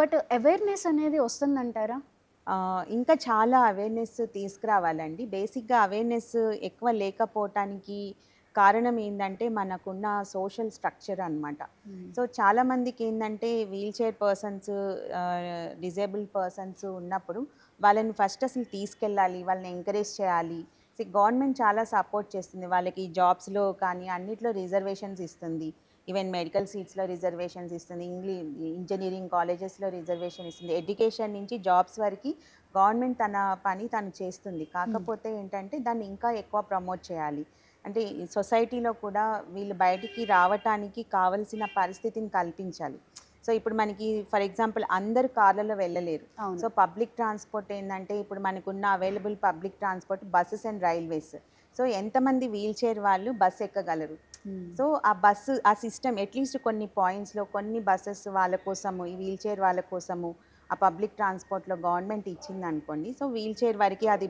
బట్ అవేర్నెస్ అనేది వస్తుందంటారా? ఇంకా చాలా అవేర్నెస్ తీసుకురావాలండి. బేసిక్గా అవేర్నెస్ ఎక్కువ లేకపోవటానికి కారణం ఏంటంటే మనకున్న సోషల్ స్ట్రక్చర్ అనమాట. సో చాలామందికి ఏంటంటే wheel chair persons, disable persons ఉన్నప్పుడు వాళ్ళని ఫస్ట్ అసలు తీసుకెళ్ళాలి, వాళ్ళని ఎంకరేజ్ చేయాలి. సో గవర్నమెంట్ చాలా సపోర్ట్ చేస్తుంది, వాళ్ళకి జాబ్స్లో కానీ అన్నిట్లో రిజర్వేషన్స్ ఇస్తుంది, ఈవెన్ మెడికల్ సీట్స్లో రిజర్వేషన్స్ ఇస్తుంది, ఇంజనీరింగ్ కాలేజెస్లో రిజర్వేషన్ ఇస్తుంది, ఎడ్యుకేషన్ నుంచి జాబ్స్ వరకు గవర్నమెంట్ తన పని తను చేస్తుంది. కాకపోతే ఏంటంటే దాన్ని ఇంకా ఎక్కువ ప్రమోట్ చేయాలి. అంటే సొసైటీలో కూడా వీళ్ళు బయటికి రావటానికి కావలసిన పరిస్థితిని కల్పించాలి. సో ఇప్పుడు మనకి ఫర్ ఎగ్జాంపుల్ అందరు కార్లలో వెళ్ళలేరు. సో పబ్లిక్ ట్రాన్స్పోర్ట్ ఏంటంటే ఇప్పుడు మనకున్న available public transport buses and railways. So ఎంతమంది వీల్ చైర్ వాళ్ళు బస్సు ఎక్కగలరు? సో ఆ బస్సు ఆ సిస్టమ్ అట్లీస్ట్ కొన్ని పాయింట్స్లో కొన్ని బస్సెస్ వాళ్ళ కోసము, ఈ వీల్ చైర్ వాళ్ళ కోసము ఆ పబ్లిక్ ట్రాన్స్పోర్ట్లో గవర్నమెంట్ ఇచ్చింది అనుకోండి. సో వీల్ చైర్ వరకు అది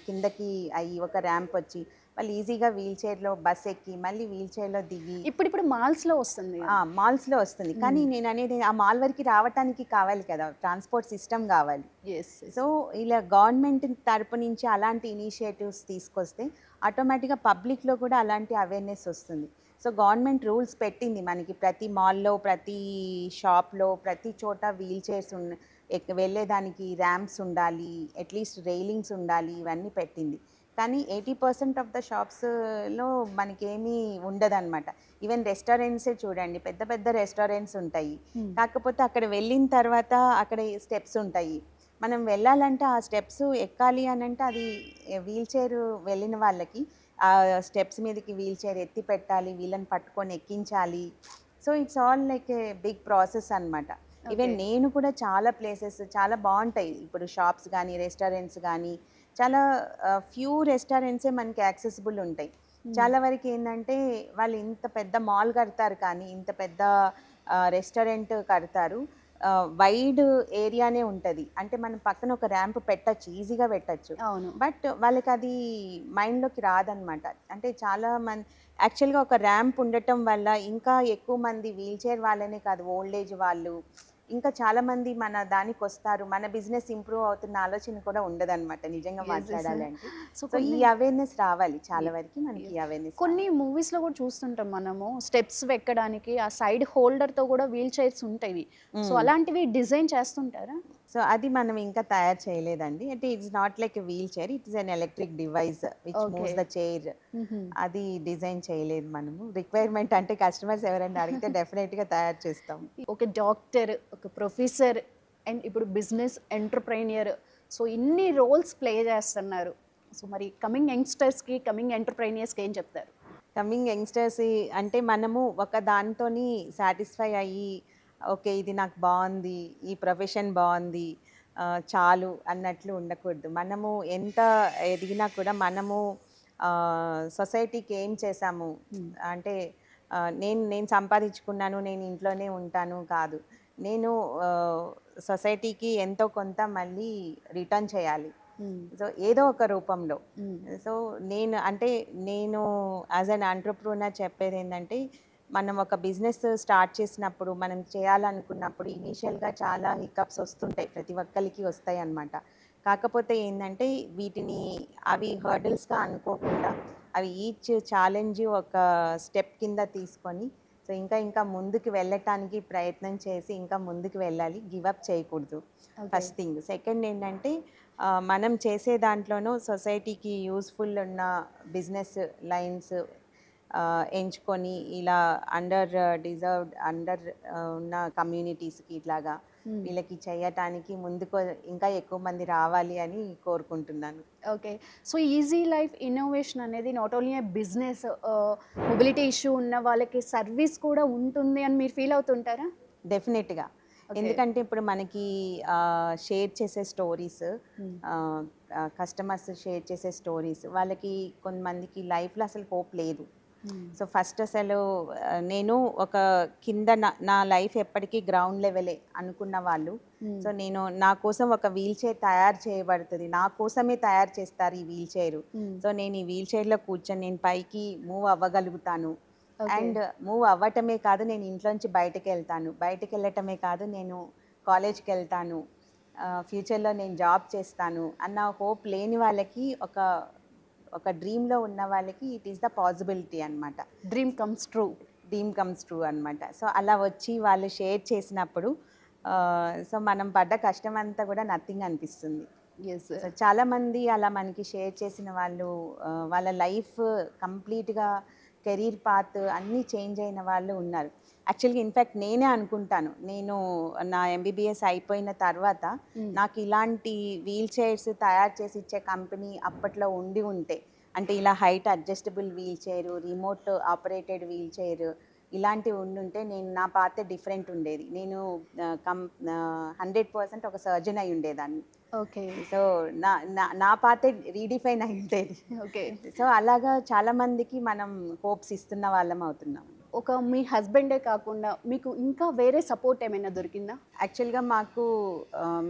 కిందకి అయ్యి ఒక ర్యాంప్ వచ్చి వాళ్ళు ఈజీగా వీల్ చైర్లో బస్ ఎక్కి మళ్ళీ వీల్ చైర్లో దిగి ఇప్పుడు మాల్స్లో వస్తుంది. కానీ నేను అనేది ఆ మాల్ వరకు రావటానికి కావాలి కదా, ట్రాన్స్పోర్ట్ సిస్టమ్ కావాలి. సో ఇలా గవర్నమెంట్ తరపు నుంచి అలాంటి ఇనిషియేటివ్స్ తీసుకొస్తే ఆటోమేటిక్గా పబ్లిక్లో కూడా అలాంటి అవేర్నెస్ వస్తుంది. సో గవర్నమెంట్ రూల్స్ పెట్టింది మనకి, ప్రతి మాల్లో, ప్రతి షాప్లో, ప్రతి చోట వీల్ చైర్స్ వెళ్ళేదానికి ర్యాంప్స్ ఉండాలి, అట్లీస్ట్ రైలింగ్స్ ఉండాలి, ఇవన్నీ పెట్టింది. కానీ 80% ఆఫ్ ద షాప్స్లో మనకేమీ ఉండదన్నమాట. ఈవెన్ రెస్టారెంట్సే చూడండి, పెద్ద పెద్ద రెస్టారెంట్స్ ఉంటాయి, కాకపోతే అక్కడ వెళ్ళిన తర్వాత అక్కడ స్టెప్స్ ఉంటాయి. మనం వెళ్ళాలంటే ఆ స్టెప్స్ ఎక్కాలి అని అంటే అది వీల్ చైర్ వెళ్ళిన వాళ్ళకి ఆ స్టెప్స్ మీదకి వీల్ చైర్ ఎత్తి పెట్టాలి, వీళ్ళని పట్టుకొని ఎక్కించాలి. So it's all like a big process అనమాట. ఈవెన్ నేను కూడా చాలా ప్లేసెస్ చాలా బాగుంటాయి, ఇప్పుడు షాప్స్ కానీ రెస్టారెంట్స్ కానీ చాలా ఫ్యూ రెస్టారెంట్సే మనకి యాక్సెసిబుల్ ఉంటాయి. చాలా వరకు ఏంటంటే వాళ్ళు ఇంత పెద్ద మాల్ కడతారు కానీ ఇంత పెద్ద రెస్టారెంట్ కడతారు, వైడ్ ఏరియానే ఉంటుంది. అంటే మనం పక్కన ఒక ర్యాంప్ పెట్టచ్చు, ఈజీగా పెట్టచ్చు. అవును. బట్ వాళ్ళకి అది మైండ్లోకి రాదనమాట. అంటే చాలా మంది యాక్చువల్గా ఒక ర్యాంప్ ఉండటం వల్ల ఇంకా ఎక్కువ మంది వీల్ చైర్ వాళ్ళనే కాదు, ఓల్డ్ ఏజ్ వాళ్ళు ఇంకా చాలా మంది మన దానికి వస్తారు. మన బిజినెస్ ఇంప్రూవ్ అవుతున్న ఆలోచన కూడా ఉండదన్నమాట నిజంగా Yes, yes, sir. మాట్లాడాలంటే. సో సో ఈ అవేర్నెస్ రావాలి చాలా వరకు మనకి ఈ అవేర్నెస్. కొన్ని మూవీస్లో కూడా చూస్తుంటాం మనము, స్టెప్స్ ఎక్కడానికి ఆ సైడ్ హోల్డర్తో కూడా వీల్ చైర్స్ ఉంటాయి. సో అలాంటివి డిజైన్ చేస్తుంటారా? సో అది మనం ఇంకా తయారు చేయలేదండి. అంటే it's not like a wheel chair, it is an electric device which moves the chair. అది డిజైన్ చేయలేదు మనము. రిక్వైర్మెంట్ అంటే కస్టమర్స్ ఎవరైనా అడిగితే డెఫినెట్గా తయారు చేస్తాం. ఒక డాక్టర్, ఒక ప్రొఫెసర్ అండ్ ఇప్పుడు బిజినెస్ ఎంటర్ప్రైనియర్, సో ఇన్ని రోల్స్ ప్లే చేస్తున్నారు. సో మరి కమింగ్ యంగ్స్టర్స్కి, కమింగ్ ఎంటర్ప్రైనియర్స్కి ఏం చెప్తారు? కమింగ్ యంగ్స్టర్స్ అంటే మనము ఒక దాంతోని సాటిస్ఫై అయ్యి ఓకే ఇది నాకు బాగుంది, ఈ ప్రొఫెషన్ బాగుంది, చాలు అన్నట్లు ఉండకూడదు. మనము ఎంత ఎదిగినా కూడా మనము సొసైటీకి ఏం చేశాము అంటే నేను నేను సంపాదించుకున్నాను, నేను ఇంట్లోనే ఉంటాను కాదు, నేను సొసైటీకి ఎంతో కొంత మళ్ళీ రిటర్న్ చేయాలి. సో ఏదో ఒక రూపంలో. సో నేను యాజ్ అన్ ఎంటర్‌ప్రెన్యూర్ చెప్పేది ఏంటంటే, మనం ఒక బిజినెస్ స్టార్ట్ చేసినప్పుడు, మనం చేయాలనుకున్నప్పుడు ఇనీషియల్గా చాలా హికప్స్ వస్తుంటాయి, ప్రతి ఒక్కరికి వస్తాయి అన్నమాట. కాకపోతే ఏంటంటే వీటిని అవి హర్డిల్స్గా అనుకోకుండా అవి ఈచ్ ఛాలెంజ్ ఒక స్టెప్ కింద తీసుకొని సో ఇంకా ముందుకు వెళ్ళటానికి ప్రయత్నం చేసి ఇంకా ముందుకు వెళ్ళాలి, గివప్ చేయకూడదు. First thing. సెకండ్ ఏంటంటే మనం చేసే దాంట్లోనూ సొసైటీకి యూస్ఫుల్ ఉన్న బిజినెస్ లైన్స్ ఎంచుకొని ఇలా డిజర్వ్డ్ ఉన్న కమ్యూనిటీస్కి ఇట్లాగా వీళ్ళకి చేయటానికి ముందుకు ఇంకా ఎక్కువ మంది రావాలి అని కోరుకుంటున్నాను. Okay. So easy life innovation అనేది not only business, mobility issue ఉన్న వాళ్ళకి సర్వీస్ కూడా ఉంటుంది అని మీరు ఫీల్ అవుతుంటారా? డెఫినెట్గా. ఎందుకంటే ఇప్పుడు మనకి షేర్ చేసే స్టోరీస్, కస్టమర్స్ షేర్ చేసే స్టోరీస్, వాళ్ళకి కొంతమందికి లైఫ్లో అసలు హోప్ లేదు. సో ఫస్ట్ అసలు నేను ఒక కింద నా లైఫ్ ఎప్పటికీ గ్రౌండ్ లెవెలే అనుకున్న వాళ్ళు, సో నా కోసం ఒక వీల్ చైర్ తయారు చేయబడుతుంది, నా కోసమే తయారు చేస్తారు ఈ వీల్ చైర్. సో నేను ఈ వీల్ చైర్లో కూర్చొని నేను పైకి మూవ్ అవ్వగలుగుతాను. అండ్ మూవ్ అవ్వటమే కాదు, నేను ఇంట్లోంచి బయటకు వెళ్ళటమే కాదు, నేను కాలేజ్కి వెళ్తాను, ఫ్యూచర్లో నేను జాబ్ చేస్తాను అన్న హోప్ లేని వాళ్ళకి, ఒక డ్రీమ్లో ఉన్న వాళ్ళకి ఇట్ ఈస్ ద పాసిబిలిటీ అనమాట. డ్రీమ్ కమ్స్ ట్రూ అనమాట. సో అలా వచ్చి వాళ్ళు షేర్ చేసినప్పుడు సో మనం పడ్డ కష్టం అంతా కూడా నథింగ్ అనిపిస్తుంది. సో చాలామంది అలా మనకి షేర్ చేసిన వాళ్ళు వాళ్ళ లైఫ్ కంప్లీట్గా కెరీర్ పాత్ అన్నీ చేంజ్ అయిన వాళ్ళు ఉన్నారు. యాక్చువల్గా ఇన్ఫ్యాక్ట్ నేనే అనుకుంటాను, నేను నా ఎంబీబీఎస్ అయిపోయిన తర్వాత నాకు ఇలాంటి వీల్ చైర్స్ తయారు చేసి ఇచ్చే కంపెనీ అప్పట్లో ఉంటే, అంటే ఇలా height adjustable wheel chair, remote operated wheel chair ఇలాంటివి ఉండుంటే నా పాతే డిఫరెంట్ ఉండేది. నేను 100% ఒక సర్జన్ అయి ఉండేదాన్ని. ఓకే. సో నా పాతే రీడిఫైన్ అయి ఉండేది. ఓకే. సో అలాగా చాలామందికి మనం హోప్స్ ఇస్తున్న వాళ్ళం అవుతున్నాం. ఒక మీ హస్బెండే కాకుండా మీకు ఇంకా వేరే సపోర్ట్ ఏమైనా దొరికిందా? యాక్చువల్గా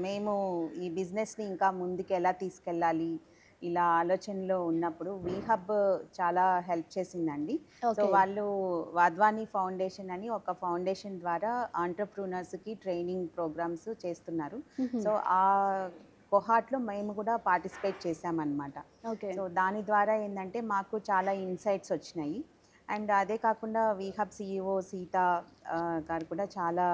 మేము ఈ బిజినెస్ని ఇంకా ముందుకు ఎలా తీసుకెళ్ళాలి ఇలా ఆలోచనలో ఉన్నప్పుడు వీహబ్ చాలా హెల్ప్ చేసిందండి. సో వాళ్ళు వాద్వానీ ఫౌండేషన్ అని ఒక ఫౌండేషన్ ద్వారా ఎంటర్‌ప్రెన్యూర్స్కి ట్రైనింగ్ ప్రోగ్రామ్స్ చేస్తున్నారు. సో ఆ కోహార్ట్లో మేము కూడా పార్టిసిపేట్ చేసామన్నమాట. సో దాని ద్వారా ఏంటంటే మాకు చాలా ఇన్సైట్స్ వచ్చినాయి. అండ్ అదే కాకుండా వీహబ్ CEO సీత గారు కూడా చాలా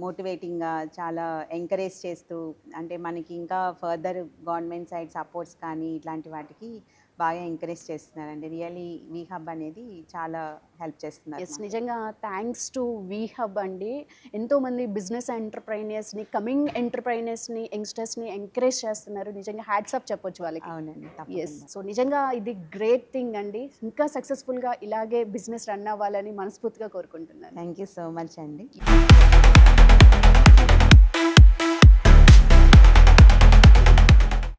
మోటివేటింగ్గా, చాలా ఎంకరేజ్ చేస్తూ, అంటే మనకి ఇంకా ఫర్దర్ గవర్నమెంట్ సైడ్ సపోర్ట్స్ కానీ ఇట్లాంటి వాటికి బాగా ఎంకరేజ్ చేస్తున్నారండి. రియల్లీ వీహబ్ అనేది చాలా హెల్ప్ చేస్తున్నారు. ఎస్, నిజంగా థ్యాంక్స్ టు వీహబ్ అండి. ఎంతోమంది బిజినెస్ ఎంటర్ప్రైనర్స్ని, కమింగ్ ఎంటర్ప్రైనర్స్ని, యంగ్స్టర్స్ని ఎంకరేజ్ చేస్తున్నారు. నిజంగా హ్యాట్స్ ఆఫ్ చెప్పొచ్చు వాళ్ళకి. అవునండి. ఎస్, సో నిజంగా ఇది గ్రేట్ థింగ్ అండి. ఇంకా సక్సెస్ఫుల్గా ఇలాగే బిజినెస్ రన్ అవ్వాలని మనస్ఫూర్తిగా కోరుకుంటున్నాను. థ్యాంక్ యూ సో మచ్ అండి.